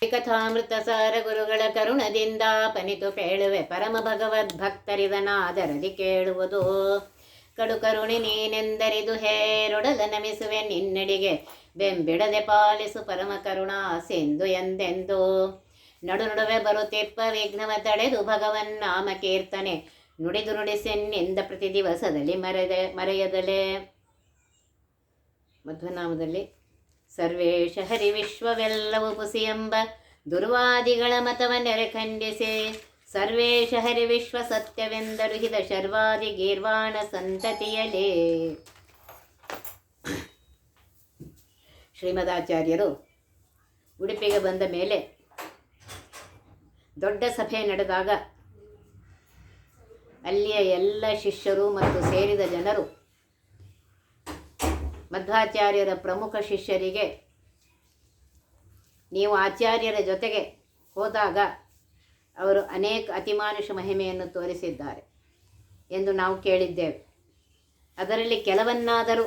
ಕಥಾಮೃತ ಸಾರ ಗುರುಗಳ ಕರುಣದಿಂದ ಪನಿತು ಪೇಳುವೆ ಪರಮ ಭಗವದ್ಭಕ್ತರಿದನಾದರದಿ ಕೇಳುವುದು. ಕಡು ಕರುಣೆ ನೀನೆಂದರಿದು ಹೇರೊಡಲ ನಮಿಸುವೆ ನಿನ್ನಡಿಗೆ ಬೆಂಬಿಡದೆ ಪಾಲಿಸು ಪರಮ ಕರುಣಾ ಸಿಂಧು ಎಂದೆಂದು. ನಡು ನಡುವೆ ಬರುತ್ತಿಪ್ಪ ವಿಘ್ನವ ತಡೆದು ಭಗವನ್ ನಾಮ ಕೀರ್ತನೆ ನುಡಿದು ನುಡಿಸೆನ್ನಿಂದ ಪ್ರತಿ ದಿವಸದಲ್ಲಿ ಮರೆಯದಲೆ. ಮಧ್ವನಾಮದಲ್ಲಿ ಸರ್ವೇಶ ಹರಿ ವಿಶ್ವವೆಲ್ಲವೂ ಪುಸಿ ಎಂಬ ದುರ್ವಾದಿಗಳ ಮತವನ್ನೆರೆ ಖಂಡಿಸಿ ಸರ್ವೇಶ ಹರಿ ವಿಶ್ವ ಸತ್ಯವೆಂದರು ಹಿತ ಶರ್ವಾದಿ ಗೀರ್ವಾಣ ಸಂತತಿಯಲೇ. ಶ್ರೀಮದಾಚಾರ್ಯರು ಉಡುಪಿಗೆ ಬಂದ ಮೇಲೆ ದೊಡ್ಡ ಸಭೆ ನಡೆದಾಗ ಅಲ್ಲಿಯ ಎಲ್ಲ ಶಿಷ್ಯರು ಮತ್ತು ಸೇರಿದ ಜನರು ಮಧ್ವಾಚಾರ್ಯರ ಪ್ರಮುಖ ಶಿಷ್ಯರಿಗೆ ನೀವು ಆಚಾರ್ಯರ ಜೊತೆಗೆ ಹೋದಾಗ ಅವರು ಅನೇಕ ಅತಿಮಾನುಷ ಮಹಿಮೆಯನ್ನು ತೋರಿಸಿದ್ದಾರೆ ಎಂದು ನಾವು ಕೇಳಿದ್ದೇವೆ. ಅದರಲ್ಲಿ ಕೆಲವನ್ನಾದರೂ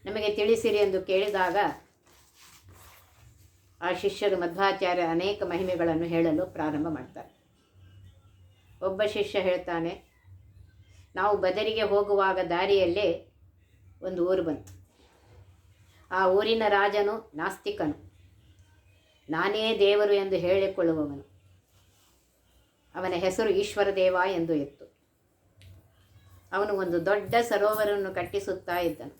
ನಮಗೆ ತಿಳಿಸಿರಿ ಎಂದು ಕೇಳಿದಾಗ ಆ ಶಿಷ್ಯರು ಮಧ್ವಾಚಾರ್ಯ ಅನೇಕ ಮಹಿಮೆಗಳನ್ನು ಹೇಳಲು ಪ್ರಾರಂಭ ಮಾಡ್ತಾರೆ. ಒಬ್ಬ ಶಿಷ್ಯ ಹೇಳ್ತಾನೆ, ನಾವು ಬದರಿಗೆ ಹೋಗುವಾಗ ದಾರಿಯಲ್ಲೇ ಒಂದು ಊರು ಬಂತು. ಆ ಊರಿನ ರಾಜನು ನಾಸ್ತಿಕನು, ನಾನೇ ದೇವರು ಎಂದು ಹೇಳಿಕೊಳ್ಳುವವನು. ಅವನ ಹೆಸರು ಈಶ್ವರ ದೇವ ಎಂದು ಇತ್ತು. ಅವನು ಒಂದು ದೊಡ್ಡ ಸರೋವರವನ್ನು ಕಟ್ಟಿಸುತ್ತಾ ಇದ್ದನು.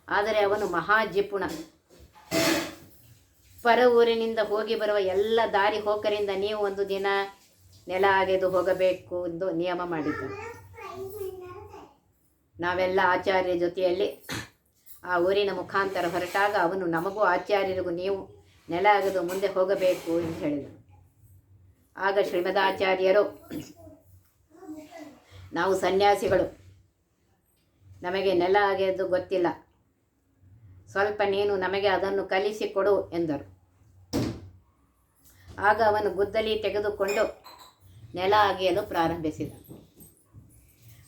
ಆದರೆ ಅವನು ಮಹಾಜಿಪುಣ. ಪರ ಊರಿನಿಂದ ಹೋಗಿ ಬರುವ ಎಲ್ಲ ದಾರಿ ಹೋಕರಿಂದ ನೀವು ಒಂದು ದಿನ ನೆಲ ಅಗೆದು ಹೋಗಬೇಕು ಎಂದು ನಿಯಮ ಮಾಡಿದ್ದನು. ನಾವೆಲ್ಲ ಆಚಾರ್ಯ ಜೊತೆಯಲ್ಲಿ ಆ ಊರಿನ ಮುಖಾಂತರ ಹೊರಟಾಗ ಅವನು ನಮಗೂ ಆಚಾರ್ಯರಿಗೂ ನೀವು ನೆಲ ಅಗೆದು ಮುಂದೆ ಹೋಗಬೇಕು ಎಂದು ಹೇಳಿದನು. ಆಗ ಶ್ರೀಮದಾಚಾರ್ಯರು, ನಾವು ಸನ್ಯಾಸಿಗಳು, ನಮಗೆ ನೆಲ ಅಗೆದು ಗೊತ್ತಿಲ್ಲ, ಸ್ವಲ್ಪ ನೀನು ನಮಗೆ ಅದನ್ನು ಕಲಿಸಿಕೊಡು ಎಂದರು. ಆಗ ಅವನು ಗುದ್ದಲಿ ತೆಗೆದುಕೊಂಡು ನೆಲ ಅಗೆಯಲು ಪ್ರಾರಂಭಿಸಿದ.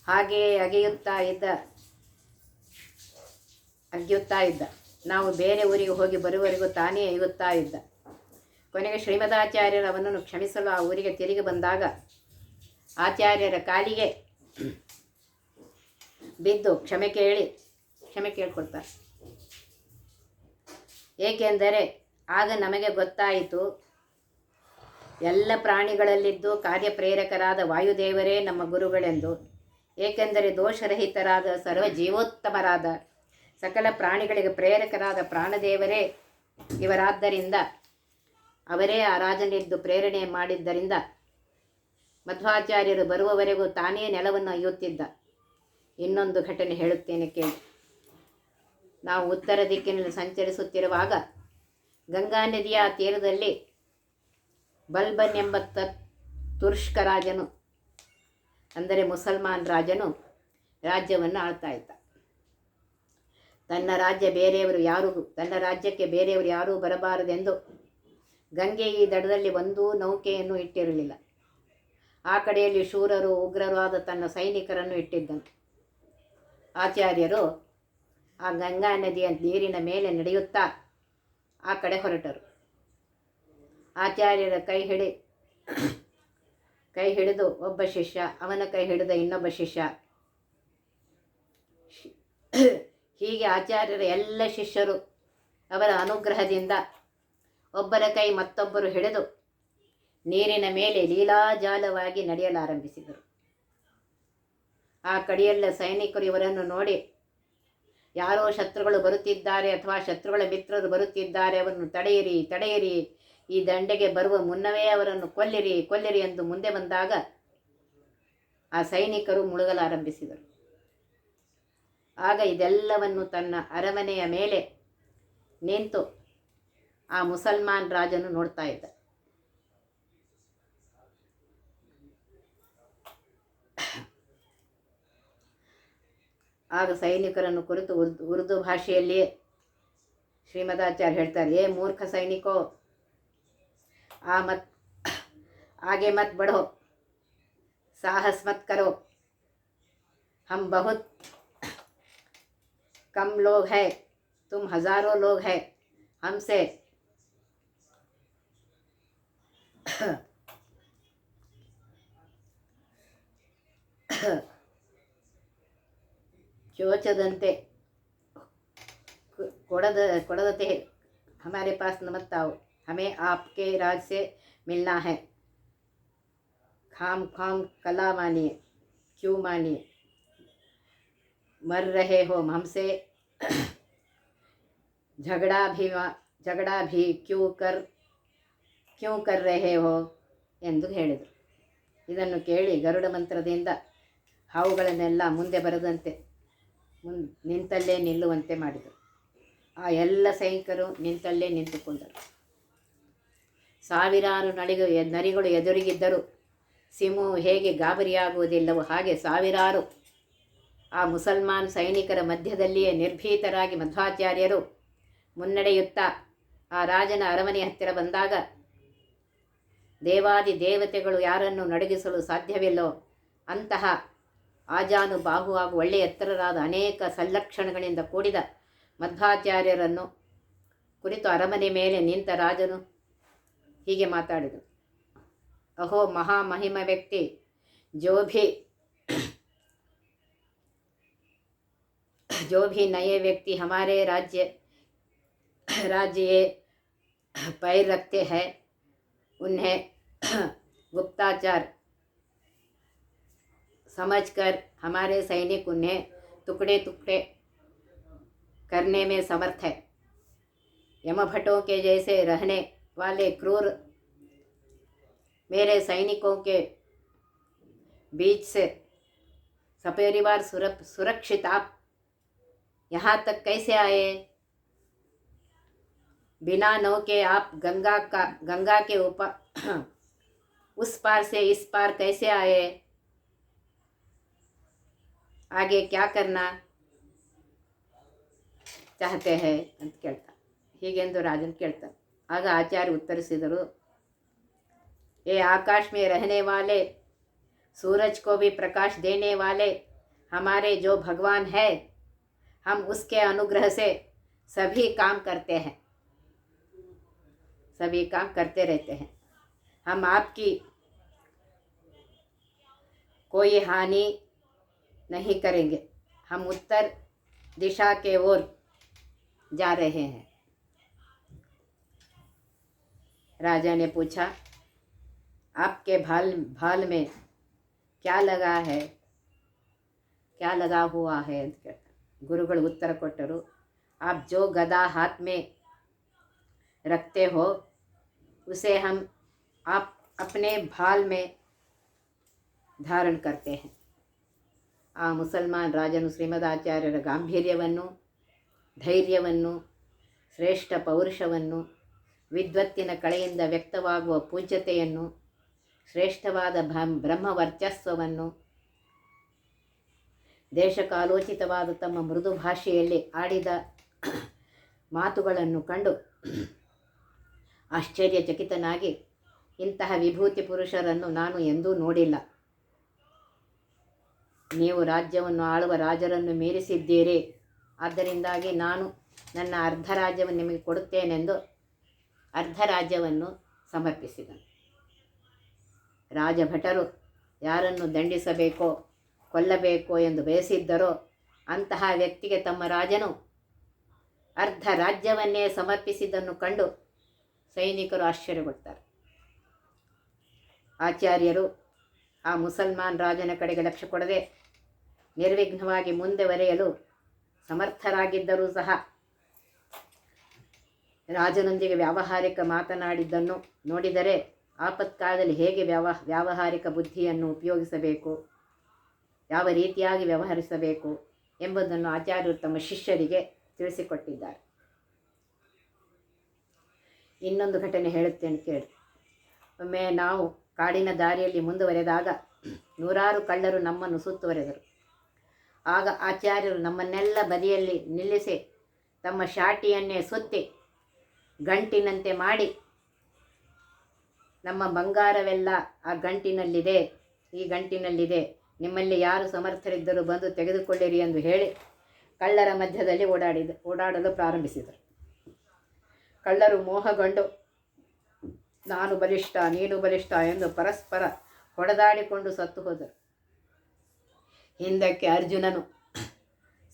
ಹಾಗೆಯೇ ಅಗೆಯುತ್ತಾ ಇದ್ದ. ನಾವು ಬೇರೆ ಊರಿಗೆ ಹೋಗಿ ಬರುವವರೆಗೂ ತಾನೇ ಅಗೆಯುತ್ತಾ ಇದ್ದ. ಕೊನೆಗೆ ಶ್ರೀಮದಾಚಾರ್ಯರು ಅವನನ್ನು ಕ್ಷಮಿಸಲು ಆ ಊರಿಗೆ ತಿರುಗಿ ಬಂದಾಗ ಆಚಾರ್ಯರ ಕಾಲಿಗೆ ಬಿದ್ದು ಕ್ಷಮೆ ಕೇಳಿಕೊಡ್ತಾರೆ. ಏಕೆಂದರೆ ಆಗ ನಮಗೆ ಗೊತ್ತಾಯಿತು, ಎಲ್ಲ ಪ್ರಾಣಿಗಳಲ್ಲಿದ್ದು ಕಾರ್ಯಪ್ರೇರಕರಾದ ವಾಯುದೇವರೇ ನಮ್ಮ ಗುರುಗಳೆಂದು. ಏಕೆಂದರೆ ದೋಷರಹಿತರಾದ ಸರ್ವ ಜೀವೋತ್ತಮರಾದ ಸಕಲ ಪ್ರಾಣಿಗಳಿಗೆ ಪ್ರೇರಕರಾದ ಪ್ರಾಣದೇವರೇ ಇವರಾದ್ದರಿಂದ ಅವರೇ ಆ ರಾಜನಿದ್ದು ಪ್ರೇರಣೆ ಮಾಡಿದ್ದರಿಂದ ಮಧ್ವಾಚಾರ್ಯರು ಬರುವವರೆಗೂ ತಾನೇ ನೆಲವನ್ನು ಅಯ್ಯುತ್ತಿದ್ದ. ಇನ್ನೊಂದು ಘಟನೆ ಹೇಳುತ್ತೇನೆ ಕೇಳಿ. ನಾವು ಉತ್ತರ ದಿಕ್ಕಿನಲ್ಲಿ ಸಂಚರಿಸುತ್ತಿರುವಾಗ ಗಂಗಾ ನದಿಯ ತೀರದಲ್ಲಿ ಬಲ್ಬನ್ ಎಂಬ ತುರ್ಷ್ಕ ರಾಜನು, ಅಂದರೆ ಮುಸಲ್ಮಾನ್ ರಾಜನು ರಾಜ್ಯವನ್ನು ಆಳ್ತಾ ಇದ್ದ. ತನ್ನ ರಾಜ್ಯಕ್ಕೆ ಬೇರೆಯವರು ಯಾರೂ ಬರಬಾರದೆಂದು ಗಂಗೆ ಈ ದಡದಲ್ಲಿ ಒಂದೂ ನೌಕೆಯನ್ನು ಇಟ್ಟಿರಲಿಲ್ಲ. ಆ ಕಡೆಯಲ್ಲಿ ಶೂರರು ಉಗ್ರರು ಆದ ತನ್ನ ಸೈನಿಕರನ್ನು ಇಟ್ಟಿದ್ದನು. ಆಚಾರ್ಯರು ಆ ಗಂಗಾ ನದಿಯ ನೀರಿನ ಮೇಲೆ ನಡೆಯುತ್ತಾ ಆ ಕಡೆ ಹೊರಟರು. ಆಚಾರ್ಯರ ಕೈ ಹಿಡಿದು ಒಬ್ಬ ಶಿಷ್ಯ, ಅವನ ಕೈ ಹಿಡಿದ ಇನ್ನೊಬ್ಬ ಶಿಷ್ಯ, ಹೀಗೆ ಆಚಾರ್ಯರ ಎಲ್ಲ ಶಿಷ್ಯರು ಅವರ ಅನುಗ್ರಹದಿಂದ ಒಬ್ಬರ ಕೈ ಮತ್ತೊಬ್ಬರು ಹಿಡಿದು ನೀರಿನ ಮೇಲೆ ಲೀಲಾಜಾಲವಾಗಿ ನಡೆಯಲಾರಂಭಿಸಿದರು. ಆ ಕಡೆಯೆಲ್ಲ ಸೈನಿಕರು ಇವರನ್ನು ನೋಡಿ, ಯಾರೋ ಶತ್ರುಗಳು ಬರುತ್ತಿದ್ದಾರೆ ಅಥವಾ ಶತ್ರುಗಳ ಮಿತ್ರರು ಬರುತ್ತಿದ್ದಾರೆ, ಅವರನ್ನು ತಡೆಯಿರಿ, ಈ ದಂಡೆಗೆ ಬರುವ ಮುನ್ನವೇ ಅವರನ್ನು ಕೊಲ್ಲಿರಿ ಎಂದು ಮುಂದೆ ಬಂದಾಗ ಆ ಸೈನಿಕರು ಮುಳುಗಲಾರಂಭಿಸಿದರು. ಆಗ ಇದೆಲ್ಲವನ್ನು ತನ್ನ ಅರಮನೆಯ ಮೇಲೆ ನಿಂತು ಆ ಮುಸಲ್ಮಾನ್ ರಾಜನು ನೋಡ್ತಾ ಇದ್ದ. ಆಗ ಸೈನಿಕರನ್ನು ಕುರಿತು ಉರ್ದು ಭಾಷೆಯಲ್ಲಿಯೇ ಶ್ರೀಮದಾಚಾರ್ಯ ಹೇಳ್ತಾರೆ, ಏ ಮೂರ್ಖ ಸೈನಿಕೋ, आगे मत बढ़ो, साहस मत करो, हम बहुत कम लोग हैं, तुम हज़ारों लोग हैं, हमसे चोचदंते कोड़दते हमारे पास मत आओ, हमें आपके राज से मिलना है। खाम खाम कला मानिए, क्यों मानिए, मर रहे हो हमसे झगड़ा भी क्यों कर रहे हो ಎಂದು ಹೇಳಿದರು. ಇದನ್ನು ಕೇಳಿ ಗರುಡ ಮಂತ್ರದಿಂದ ಹಾವುಗಳನ್ನೆಲ್ಲ ಮುಂದೆ ಬರದಂತೆ ನಿಂತಲ್ಲೇ ನಿಲ್ಲುವಂತೆ ಮಾಡಿದರು. ಆ ಎಲ್ಲ ಸೈನಿಕರು ನಿಂತಲ್ಲೇ ನಿಂತುಕೊಂಡರು. ಸಾವಿರಾರು ನರಿಗಳು ಎದುರಿಗಿದ್ದರು. ಸಿಂಹು ಹೇಗೆ ಗಾಬರಿಯಾಗುವುದಿಲ್ಲವೋ ಹಾಗೆ ಸಾವಿರಾರು ಆ ಮುಸಲ್ಮಾನ್ ಸೈನಿಕರ ಮಧ್ಯದಲ್ಲಿಯೇ ನಿರ್ಭೀತರಾಗಿ ಮಧ್ವಾಚಾರ್ಯರು ಮುನ್ನಡೆಯುತ್ತಾ ಆ ರಾಜನ ಅರಮನೆ ಹತ್ತಿರ ಬಂದಾಗ ದೇವಾದಿ ದೇವತೆಗಳು ಯಾರನ್ನು ನಡಗಿಸಲು ಸಾಧ್ಯವಿಲ್ಲೋ ಅಂತಹ ಆಜಾನುಬಾಹು ಹಾಗೂ ಒಳ್ಳೆಯ ಎತ್ತರರಾದ ಅನೇಕ ಸಲ್ಲಕ್ಷಣಗಳಿಂದ ಕೂಡಿದ ಮಧ್ವಾಚಾರ್ಯರನ್ನು ಕುರಿತು ಅರಮನೆ ಮೇಲೆ ನಿಂತ ರಾಜನು ಹೀಗೆ ಮಾತಾಡಿದರು. ಅಹೋ ಮಹಾಮಹಿಮ ವ್ಯಕ್ತಿ, जो भी नए व्यक्ति हमारे राज्य पैर रखते हैं उन्हें गुप्ताचार समझकर हमारे सैनिक उन्हें टुकड़े टुकड़े करने में समर्थ है। यमभटों के जैसे रहने वाले क्रूर मेरे सैनिकों के बीच से सपरिवार सुरक्षित आप यहाँ तक कैसे आए? बिना नौ के आप गंगा के ऊपर उस पार से इस पार कैसे आए? आगे क्या करना चाहते हैं ಅಂತ ಕೇಳ್ತಾರೆ. ಹೀಗೆಂದು ರಾಜನ್ ಕೇಳ್ತಾರೆ. ಆಗ ಆಚಾರ್ಯ ಉತ್ತರಿಸಿದರು, ये आकाश में रहने वाले सूरज को भी प्रकाश देने वाले हमारे जो भगवान है, हम उसके अनुग्रह से सभी काम करते हैं, सभी काम करते रहते हैं। हम आपकी कोई हानि नहीं करेंगे। हम उत्तर दिशा के ओर जा रहे हैं। राजा ने पूछा, आपके भाल में क्या लगा है, क्या लगा हुआ है ಅಂತ ಕೇಳ್ತಾರೆ. ಗುರುಗಳು ಉತ್ತರ ಕೊಟ್ಟರು, आप जो गदा हाथ में रखते हो उसे हम आप अपने भाल में धारण करते हैं. ಆ ಮುಸಲ್ಮಾನ್ ರಾಜನು ಶ್ರೀಮದಾಚಾರ್ಯರ ಗಾಂಭೀರ್ಯವನ್ನು, ಧೈರ್ಯವನ್ನು, ಶ್ರೇಷ್ಠ ಪೌರುಷವನ್ನು, ವಿದ್ವತ್ತಿನ ಕಳೆಯಿಂದ ವ್ಯಕ್ತವಾಗುವ ಪೂಜ್ಯತೆಯನ್ನು, ಶ್ರೇಷ್ಠವಾದ ಬ್ರಹ್ಮವರ್ಚಸ್ವವನ್ನು, ದೇಶಕಾಲೋಚಿತವಾದ ತಮ್ಮ ಮೃದು ಭಾಷೆಯಲ್ಲಿ ಆಡಿದ ಮಾತುಗಳನ್ನು ಕಂಡು ಆಶ್ಚರ್ಯಚಕಿತನಾಗಿ, ಇಂತಹ ವಿಭೂತಿ ಪುರುಷರನ್ನು ನಾನು ಎಂದೂ ನೋಡಿಲ್ಲ. ನೀವು ರಾಜ್ಯವನ್ನು ಆಳುವ ರಾಜರನ್ನು ಮೀರಿಸಿದ್ದೀರಿ, ಆದ್ದರಿಂದಾಗಿ ನಾನು ನನ್ನ ಅರ್ಧ ರಾಜ್ಯವನ್ನು ನಿಮಗೆ ಕೊಡುತ್ತೇನೆಂದು ಅರ್ಧ ರಾಜ್ಯವನ್ನು ಸಮರ್ಪಿಸಿದನು. ರಾಜಭಟರು ಯಾರನ್ನು ದಂಡಿಸಬೇಕೋ ಕೊಲ್ಲಬೇಕೋ ಎಂದು ಬಯಸಿದ್ದರೋ ಅಂತಹ ವ್ಯಕ್ತಿಗೆ ತಮ್ಮ ರಾಜನು ಅರ್ಧ ರಾಜ್ಯವನ್ನೇ ಸಮರ್ಪಿಸಿದ್ದನ್ನು ಕಂಡು ಸೈನಿಕರು ಆಶ್ಚರ್ಯಗೊಳ್ತಾರೆ. ಆಚಾರ್ಯರು ಆ ಮುಸಲ್ಮಾನ್ ರಾಜನ ಕಡೆಗೆ ಲಕ್ಷ್ಯ ಕೊಡದೆ ನಿರ್ವಿಘ್ನವಾಗಿ ಮುಂದುವರೆಯಲು ಸಮರ್ಥರಾಗಿದ್ದರೂ ಸಹ ರಾಜನೊಂದಿಗೆ ವ್ಯಾವಹಾರಿಕ ಮಾತನಾಡಿದ್ದನ್ನು ನೋಡಿದರೆ ಆಪತ್ಕಾಲದಲ್ಲಿ ಹೇಗೆ ವ್ಯಾವಹಾರಿಕ ಬುದ್ಧಿಯನ್ನು ಉಪಯೋಗಿಸಬೇಕು, ಯಾವ ರೀತಿಯಾಗಿ ವ್ಯವಹರಿಸಬೇಕು ಎಂಬುದನ್ನು ಆಚಾರ್ಯರು ತಮ್ಮ ಶಿಷ್ಯರಿಗೆ ತಿಳಿಸಿಕೊಟ್ಟಿದ್ದಾರೆ. ಇನ್ನೊಂದು ಘಟನೆ ಹೇಳುತ್ತೇನೆ ಕೇಳಿ. ಒಮ್ಮೆ ನಾವು ಕಾಡಿನ ದಾರಿಯಲ್ಲಿ ಮುಂದುವರೆದಾಗ ನೂರಾರು ಕಳ್ಳರು ನಮ್ಮನ್ನು ಸುತ್ತುವರೆದರು. ಆಗ ಆಚಾರ್ಯರು ನಮ್ಮನ್ನೆಲ್ಲ ಬದಿಯಲ್ಲಿ ನಿಲ್ಲಿಸಿ ತಮ್ಮ ಶಾಟಿಯನ್ನೇ ಸುತ್ತಿ ಗಂಟಿನಂತೆ ಮಾಡಿ, ನಮ್ಮ ಬಂಗಾರವೆಲ್ಲ ಆ ಗಂಟಿನಲ್ಲಿದೆ, ಈ ಗಂಟಿನಲ್ಲಿದೆ, ನಿಮ್ಮಲ್ಲಿ ಯಾರು ಸಮರ್ಥರಿದ್ದರೂ ಬಂದು ತೆಗೆದುಕೊಳ್ಳಿರಿ ಎಂದು ಹೇಳಿ ಕಳ್ಳರ ಮಧ್ಯದಲ್ಲಿ ಓಡಾಡಲು ಪ್ರಾರಂಭಿಸಿದರು. ಕಳ್ಳರು ಮೋಹಗೊಂಡು ನಾನು ಬಲಿಷ್ಠ ನೀನು ಬಲಿಷ್ಠ ಎಂದು ಪರಸ್ಪರ ಹೊಡೆದಾಡಿಕೊಂಡು ಸತ್ತು ಹೋದರು. ಹಿಂದಕ್ಕೆ ಅರ್ಜುನನು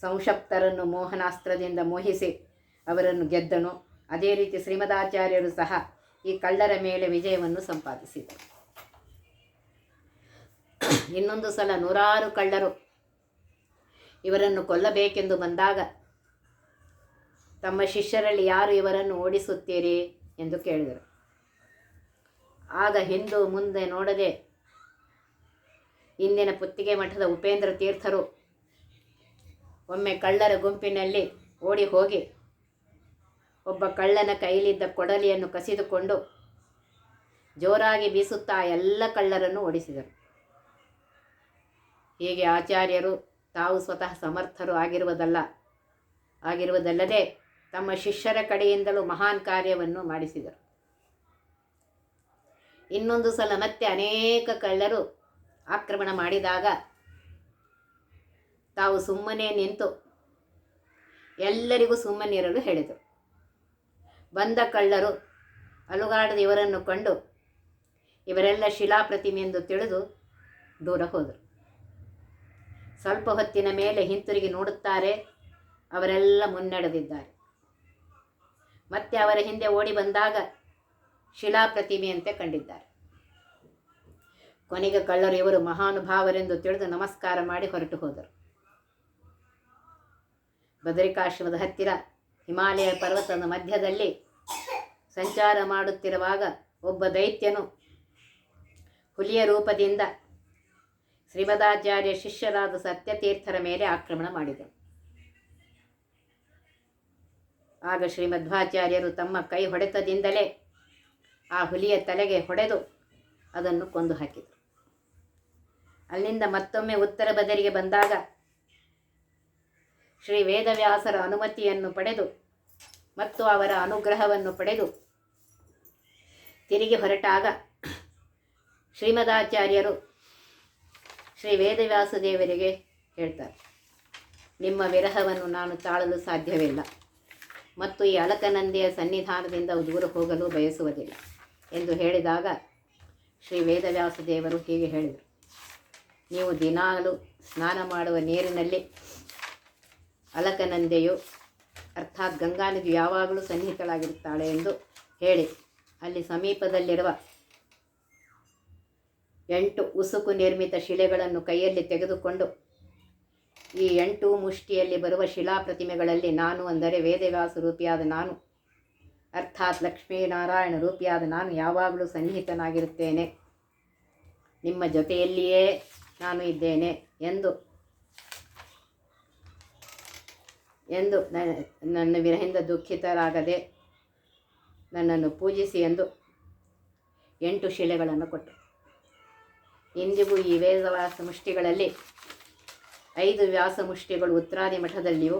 ಸಂಶಪ್ತರನ್ನು ಮೋಹನಾಸ್ತ್ರದಿಂದ ಮೋಹಿಸಿ ಅವರನ್ನು ಗೆದ್ದನು. ಅದೇ ರೀತಿ ಶ್ರೀಮದಾಚಾರ್ಯರು ಸಹ ಈ ಕಳ್ಳರ ಮೇಲೆ ವಿಜಯವನ್ನು ಸಂಪಾದಿಸಿದರು. ಇನ್ನೊಂದು ಸಲ 100 ಕಳ್ಳರು ಇವರನ್ನು ಕೊಲ್ಲಬೇಕೆಂದು ಬಂದಾಗ ತಮ್ಮ ಶಿಷ್ಯರಲ್ಲಿ ಯಾರು ಇವರನ್ನು ಓಡಿಸುತ್ತೀರಿ ಎಂದು ಕೇಳಿದರು. ಆಗ ಹಿಂದು ಮುಂದೆ ನೋಡದೆ ಇಂದಿನ ಪುತ್ತಿಗೆ ಮಠದ ಉಪೇಂದ್ರ ತೀರ್ಥರು ಒಮ್ಮೆ ಕಳ್ಳರ ಗುಂಪಿನಲ್ಲಿ ಓಡಿ ಹೋಗಿ ಒಬ್ಬ ಕಳ್ಳನ ಕೈಲಿದ್ದ ಕೊಡಲಿಯನ್ನು ಕಸಿದುಕೊಂಡು ಜೋರಾಗಿ ಬೀಸುತ್ತಾ ಎಲ್ಲ ಕಳ್ಳರನ್ನು ಓಡಿಸಿದರು. ಹೀಗೆ ಆಚಾರ್ಯರು ತಾವು ಸ್ವತಃ ಸಮರ್ಥರು ಆಗಿರುವುದಲ್ಲದೆ ತಮ್ಮ ಶಿಷ್ಯರ ಕಡೆಯಿಂದಲೂ ಮಹಾನ್ ಕಾರ್ಯವನ್ನು ಮಾಡಿಸಿದರು. ಇನ್ನೊಂದು ಸಲ ಮತ್ತೆ ಅನೇಕ ಕಳ್ಳರು ಆಕ್ರಮಣ ಮಾಡಿದಾಗ ತಾವು ಸುಮ್ಮನೆ ನಿಂತು ಎಲ್ಲರಿಗೂ ಸುಮ್ಮನಿರಲು ಹೇಳಿದರು. ಬಂದ ಕಳ್ಳರು ಅಲುಗಾಡದ ಇವರನ್ನು ಕಂಡು ಇವರೆಲ್ಲ ಶಿಲಾಪ್ರತಿಮೆಯೆಂದು ತಿಳಿದು ದೂರ ಹೋದರು. ಸ್ವಲ್ಪ ಹೊತ್ತಿನ ಮೇಲೆ ಹಿಂತಿರುಗಿ ನೋಡುತ್ತಾರೆ, ಅವರೆಲ್ಲ ಮುನ್ನಡೆದಿದ್ದಾರೆ. ಮತ್ತೆ ಅವರ ಹಿಂದೆ ಓಡಿ ಬಂದಾಗ ಶಿಲಾಪ್ರತಿಮೆಯಂತೆ ಕಂಡಿದ್ದಾರೆ. ಕೊನೆಗೆ ಕಳ್ಳರು ಇವರು ಮಹಾನುಭಾವರೆಂದು ತಿಳಿದು ನಮಸ್ಕಾರ ಮಾಡಿ ಹೊರಟು ಹೋದರು. ಬದರಿಕಾಶ್ರಮದ ಹತ್ತಿರ ಹಿಮಾಲಯ ಪರ್ವತದ ಮಧ್ಯದಲ್ಲಿ ಸಂಚಾರ ಮಾಡುತ್ತಿರುವಾಗ ಒಬ್ಬ ದೈತ್ಯನು ಹುಲಿಯ ರೂಪದಿಂದ ಶ್ರೀಮದಾಚಾರ್ಯ ಶಿಷ್ಯರಾದ ಸತ್ಯತೀರ್ಥರ ಮೇಲೆ ಆಕ್ರಮಣ ಮಾಡಿದನು. ಆಗ ಶ್ರೀಮಧ್ವಾಚಾರ್ಯರು ತಮ್ಮ ಕೈ ಹೊಡೆತದಿಂದಲೇ ಆ ಹುಲಿಯ ತಲೆಗೆ ಹೊಡೆದು ಅದನ್ನು ಕೊಂದು ಹಾಕಿದರು. ಅಲ್ಲಿಂದ ಮತ್ತೊಮ್ಮೆ ಉತ್ತರ ಬದರಿಗೆ ಬಂದಾಗ ಶ್ರೀ ವೇದವ್ಯಾಸರ ಅನುಮತಿಯನ್ನು ಪಡೆದು ಮತ್ತು ಅವರ ಅನುಗ್ರಹವನ್ನು ಪಡೆದು ತಿರುಗಿ ಹೊರಟಾಗ ಶ್ರೀಮದಾಚಾರ್ಯರು ಶ್ರೀ ವೇದವ್ಯಾಸ ದೇವರಿಗೆ ಹೇಳ್ತಾರೆ, ನಿಮ್ಮ ವಿರಹವನ್ನು ನಾನು ತಾಳಲು ಸಾಧ್ಯವಿಲ್ಲ ಮತ್ತು ಈ ಅಲಕನಂದಿಯ ಸನ್ನಿಧಾನದಿಂದ ದೂರ ಹೋಗಲು ಬಯಸುವುದಿಲ್ಲ ಎಂದು ಹೇಳಿದಾಗ ಶ್ರೀ ವೇದವ್ಯಾಸ ದೇವರು ಹೀಗೆ ಹೇಳಿದರು, ನೀವು ದಿನಾಲು ಸ್ನಾನ ಮಾಡುವ ನೀರಿನಲ್ಲಿ ಅಲಕನಂದೆಯು ಅರ್ಥಾತ್ ಗಂಗಾ ನದಿ ಯಾವಾಗಲೂ ಸನ್ನಿಹಿತಳಾಗಿರುತ್ತಾಳೆ ಎಂದು ಹೇಳಿ ಅಲ್ಲಿ ಸಮೀಪದಲ್ಲಿರುವ 8 ಉಸುಕು ನಿರ್ಮಿತ ಶಿಲೆಗಳನ್ನು ಕೈಯಲ್ಲಿ ತೆಗೆದುಕೊಂಡು ಈ 8 ಮುಷ್ಟಿಯಲ್ಲಿ ಬರುವ ಶಿಲಾ ಪ್ರತಿಮೆಗಳಲ್ಲಿ ನಾನು ಅಂದರೆ ವೇದವ್ಯಾಸ ರೂಪಿಯಾದ ನಾನು ಅರ್ಥಾತ್ ಲಕ್ಷ್ಮೀನಾರಾಯಣ ರೂಪಿಯಾದ ನಾನು ಯಾವಾಗಲೂ ಸನ್ನಿಹಿತನಾಗಿರುತ್ತೇನೆ, ನಿಮ್ಮ ಜೊತೆಯಲ್ಲಿಯೇ ನಾನು ಇದ್ದೇನೆ ಎಂದು ನನ್ನ ವಿರಹಿಂದ ದುಃಖಿತರಾಗದೆ ನನ್ನನ್ನು ಪೂಜಿಸಿ ಎಂದು 8 ಶಿಲೆಗಳನ್ನು ಕೊಟ್ಟರು. ಇಂದಿಗೂ ಈ ವೇದವ್ಯಾಸ ಮುಷ್ಟಿಗಳಲ್ಲಿ 5 ವ್ಯಾಸ ಮುಷ್ಟಿಗಳು ಉತ್ತರಾದಿ ಮಠದಲ್ಲಿಯೂ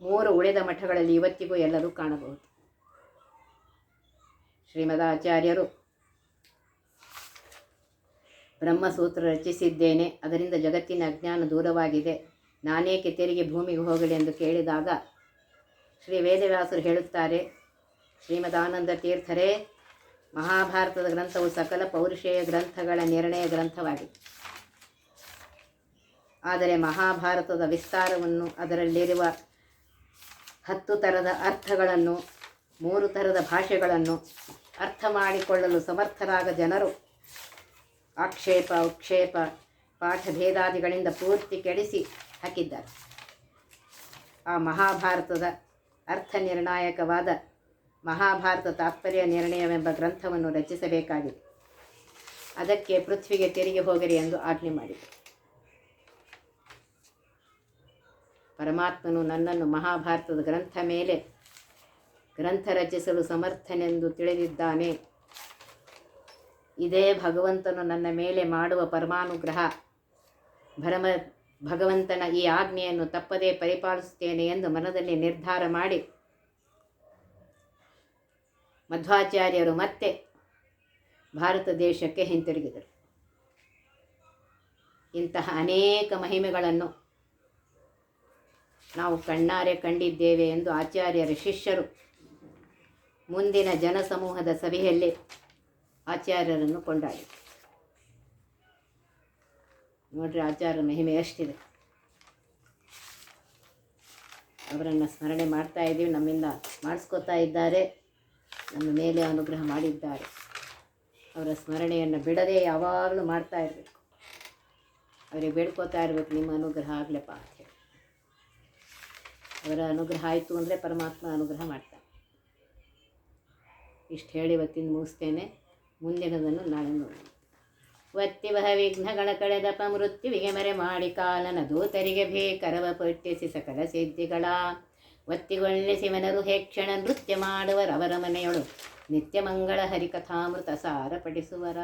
3 ಉಳಿದ ಮಠಗಳಲ್ಲಿ ಇವತ್ತಿಗೂ ಎಲ್ಲರೂ ಕಾಣಬಹುದು. ಶ್ರೀಮದಾಚಾರ್ಯರು ಬ್ರಹ್ಮಸೂತ್ರ ರಚಿಸಿದ್ದೇನೆ, ಅದರಿಂದ ಜಗತ್ತಿನ ಅಜ್ಞಾನ ದೂರವಾಗಿದೆ, ನಾನೇಕೆ ತಿರುಗಿ ಭೂಮಿಗೆ ಹೋಗಲಿ ಎಂದು ಕೇಳಿದಾಗ ಶ್ರೀ ವೇದವ್ಯಾಸರು ಹೇಳುತ್ತಾರೆ, ಶ್ರೀಮದಾನಂದ ತೀರ್ಥರೇ, ಮಹಾಭಾರತದ ಗ್ರಂಥವು ಸಕಲ ಪೌರುಷೇಯ ಗ್ರಂಥಗಳ ನಿರ್ಣಯ ಗ್ರಂಥವಾಗಿದೆ. ಆದರೆ ಮಹಾಭಾರತದ ವಿಸ್ತಾರವನ್ನು, ಅದರಲ್ಲಿರುವ 10 ಥರದ ಅರ್ಥಗಳನ್ನು, 3 ಥರದ ಭಾಷೆಗಳನ್ನು ಅರ್ಥ ಮಾಡಿಕೊಳ್ಳಲು ಸಮರ್ಥರಾದ ಜನರು ಆಕ್ಷೇಪ ಉಕ್ಷೇಪ ಪಾಠಭೇದಾದಿಗಳಿಂದ ಪೂರ್ತಿ ಕೆಡಿಸಿ ಹಾಕಿದ್ದಾರೆ. ಆ ಮಹಾಭಾರತದ ಅರ್ಥ ನಿರ್ಣಾಯಕವಾದ ಮಹಾಭಾರತ ತಾತ್ಪರ್ಯ ನಿರ್ಣಯವೆಂಬ ಗ್ರಂಥವನ್ನು ರಚಿಸಬೇಕಾಗಿದೆ. ಅದಕ್ಕೆ ಪೃಥ್ವಿಗೆ ತಿರುಗಿ ಹೋಗಿರಿ ಎಂದು ಆಜ್ಞೆ ಮಾಡಿದರು. ಪರಮಾತ್ಮನು ನನ್ನನ್ನು ಮಹಾಭಾರತದ ಗ್ರಂಥ ಮೇಲೆ ಗ್ರಂಥ ರಚಿಸಲು ಸಮರ್ಥನೆಂದು ತಿಳಿದಿದ್ದಾನೆ. ಇದೇ ಭಗವಂತನು ನನ್ನ ಮೇಲೆ ಮಾಡುವ ಪರಮಾನುಗ್ರಹ. ಭಗವಂತನ ಈ ಆಜ್ಞೆಯನ್ನು ತಪ್ಪದೇ ಪರಿಪಾಲಿಸುತ್ತೇನೆ ಎಂದು ಮನದಲ್ಲಿ ನಿರ್ಧಾರ ಮಾಡಿ ಮಧ್ವಾಚಾರ್ಯರು ಮತ್ತೆ ಭಾರತ ದೇಶಕ್ಕೆ ಹಿಂತಿರುಗಿದರು. ಇಂತಹ ಅನೇಕ ಮಹಿಮೆಗಳನ್ನು ನಾವು ಕಣ್ಣಾರೆ ಕಂಡಿದ್ದೇವೆ ಎಂದು ಆಚಾರ್ಯರ ಶಿಷ್ಯರು ಮುಂದಿನ ಜನಸಮೂಹದ ಸಭೆಯಲ್ಲಿ ಆಚಾರ್ಯರನ್ನು ಕೊಂಡಾಡಿ. ನೋಡ್ರಿ ಆಚಾರ್ಯ ಮಹಿಮೆ ಎಷ್ಟಿದೆ. ಅವರನ್ನು ಸ್ಮರಣೆ ಮಾಡ್ತಾ ಇದ್ದೀವಿ, ನಮ್ಮಿಂದ ಮಾಡಿಸ್ಕೋತಾ ಇದ್ದಾರೆ, ನಮ್ಮ ಮೇಲೆ ಅನುಗ್ರಹ ಮಾಡಿದ್ದಾರೆ. ಅವರ ಸ್ಮರಣೆಯನ್ನು ಬಿಡದೆ ಯಾವಾಗಲೂ ಮಾಡ್ತಾ ಇರಬೇಕು. ಅವರಿಗೆ ಬೇಡ್ಕೋತಾ ಇರಬೇಕು, ನಿಮ್ಮ ಅನುಗ್ರಹ ಆಗಲಪ್ಪ ಅಂತೇಳಿ. ಅವರ ಅನುಗ್ರಹ ಆಯಿತು ಅಂದರೆ ಪರಮಾತ್ಮ ಅನುಗ್ರಹ ಮಾಡ್ತಾನೆ. ಇಷ್ಟು ಹೇಳಿ ಇವತ್ತಿಂದ ಮುಗಿಸ್ತೇನೆ. ಮುಂದಿನದನ್ನು ನಾಳೆ ನೋಡೋಣ. ಒತ್ತಿವಹ ವಿಘ್ನಗಳ ಕಳೆದಪ ಮೃತ್ಯುವಿಗೆ ಮರೆ ಮಾಡಿ ಕಾಲನ ದೂತರಿಗೆ ಭೇಕರವ ಪಟ್ಟಿಸಿ ಸಕಲ ಸಿದ್ಧಿಗಳ ಒತ್ತಿಗೊಳ್ಳಿಸಿ ಮನರು ಹೇಕ್ಷಣ ನೃತ್ಯ ಮಾಡುವರವರ ಮನೆಯೊಳು ನಿತ್ಯ ಮಂಗಳ ಹರಿಕಥಾಮೃತ ಸಾರ ಪಡಿಸುವರ.